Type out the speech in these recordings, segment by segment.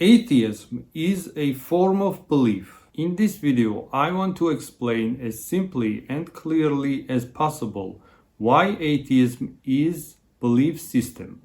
Atheism is a form of belief. In this video, I want to explain as simply and clearly as possible why atheism is a belief system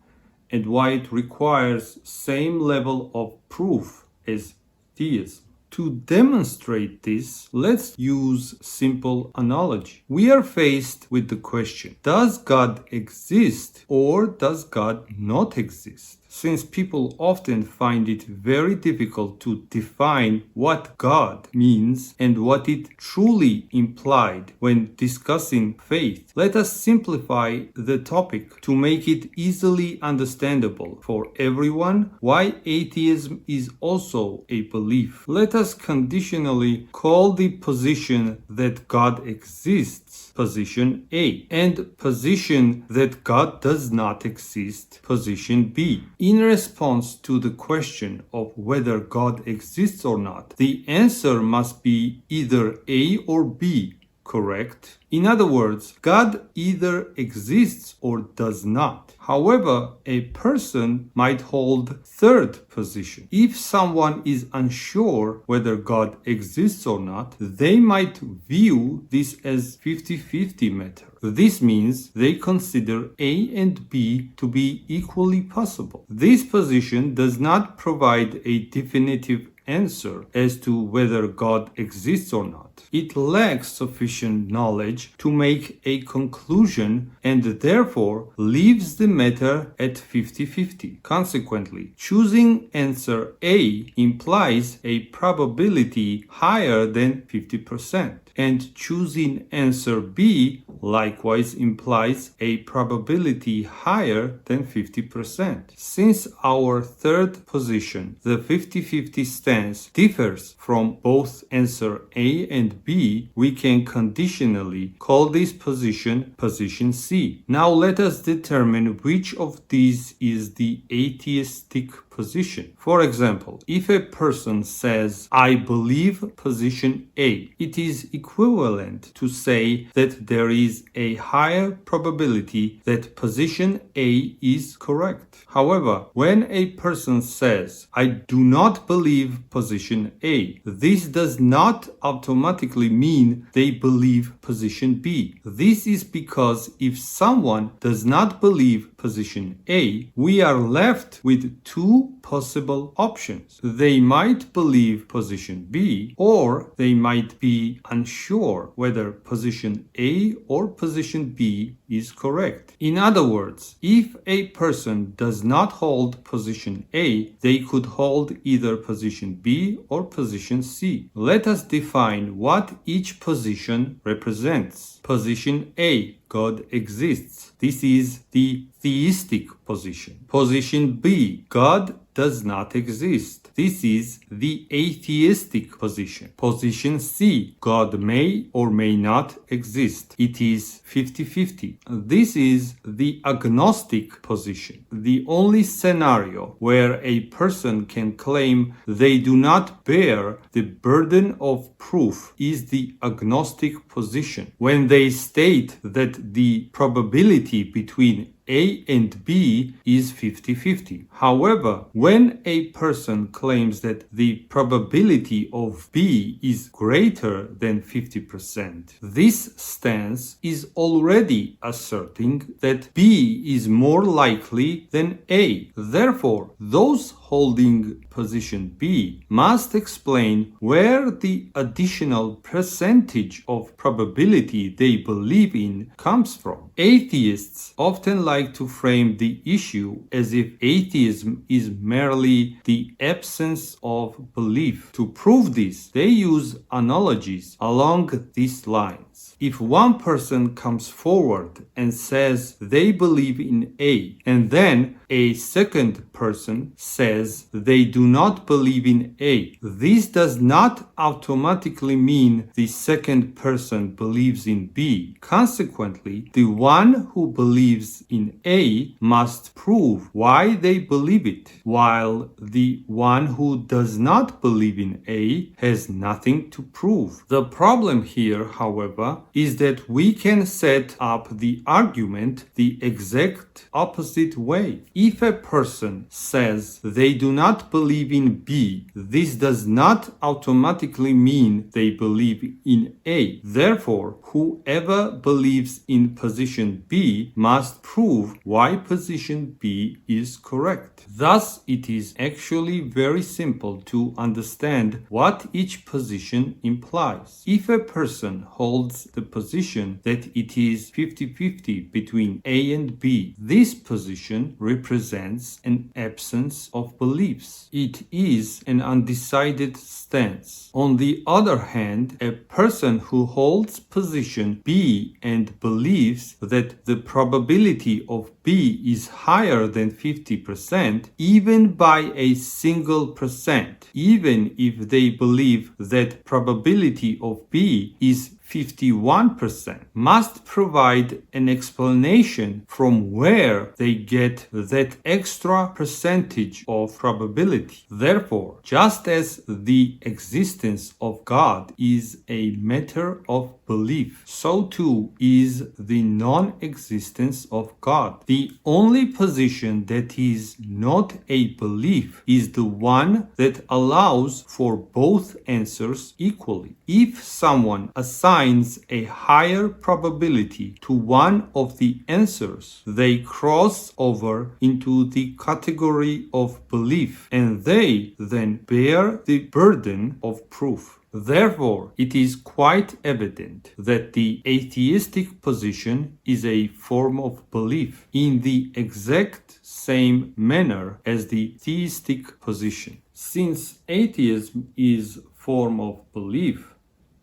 and why it requires same level of proof as theism. To demonstrate this, let's use simple analogy. We are faced with the question, does God exist or does God not exist? Since people often find it very difficult to define what God means and what it truly implied when discussing faith, let us simplify the topic to make it easily understandable for everyone why atheism is also a belief. Let us conditionally call the position that God exists position A and position that God does not exist position B. In response to the question of whether God exists or not, the answer must be either A or B, correct? In other words, God either exists or does not. However, a person might hold third position. If someone is unsure whether God exists or not, they might view this as 50-50 matter. This means they consider A and B to be equally possible. This position does not provide a definitive answer as to whether God exists or not. It lacks sufficient knowledge to make a conclusion and therefore leaves the matter at 50-50. Consequently, choosing answer A implies a probability higher than 50%. And choosing answer B likewise implies a probability higher than 50%. Since our third position, the 50-50 stance, differs from both answer A and B, we can conditionally call this position position C. Now let us determine which of these is the atheistic position. For example, if a person says, I believe position A, it is equivalent to say that there is a higher probability that position A is correct. However, when a person says, I do not believe position A, this does not automatically mean they believe position B. This is because if someone does not believe position A, we are left with two possible options. They might believe position B, or they might be unsure whether position A or position B is correct. In other words, if a person does not hold position A, they could hold either position B or position C. Let us define what each position represents. Position A, God exists. This is the theistic position. Position B, God does not exist. This is the atheistic position. Position C, God may or may not exist. It is 50-50. This is the agnostic position. The only scenario where a person can claim they do not bear the burden of proof is the agnostic position, when they state that the probability between A and B is 50-50. However, when a person claims that the probability of B is greater than 50%, this stance is already asserting that B is more likely than A. Therefore, those holding position B must explain where the additional percentage of probability they believe in comes from. Atheists often like to frame the issue as if atheism is merely the absence of belief. To prove this, they use analogies along these lines. If one person comes forward and says they believe in A, and then a second person says they do not believe in A, this does not automatically mean the second person believes in B. Consequently, the one who believes in A must prove why they believe it, while the one who does not believe in A has nothing to prove. The problem here, however, however, is that we can set up the argument the exact opposite way. If a person says they do not believe in B, this does not automatically mean they believe in A. Therefore, whoever believes in position B must prove why position B is correct. Thus, it is actually very simple to understand what each position implies. If a person holds the position that it is 50-50 between A and B, this position represents an absence of beliefs. It is an undecided stance. On the other hand, a person who holds position B and believes that the probability of B is higher than 50%, even by a single percent, even if they believe that probability of B is 51%, must provide an explanation from where they get that extra percentage of probability. Therefore, just as the existence of God is a matter of belief, so too is the non-existence of God. The only position that is not a belief is the one that allows for both answers equally. If someone assigns a higher probability to one of the answers, they cross over into the category of belief, and they then bear the burden of proof. Therefore, it is quite evident that the atheistic position is a form of belief in the exact same manner as the theistic position. Since atheism is a form of belief,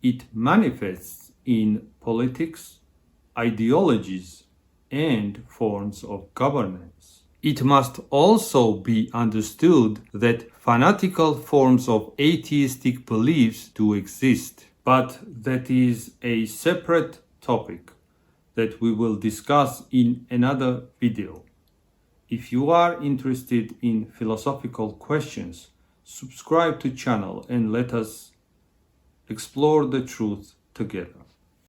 it manifests in politics, ideologies, and forms of governance. It must also be understood that fanatical forms of atheistic beliefs do exist, but that is a separate topic that we will discuss in another video. If you are interested in philosophical questions, subscribe to channel and let us explore the truth together.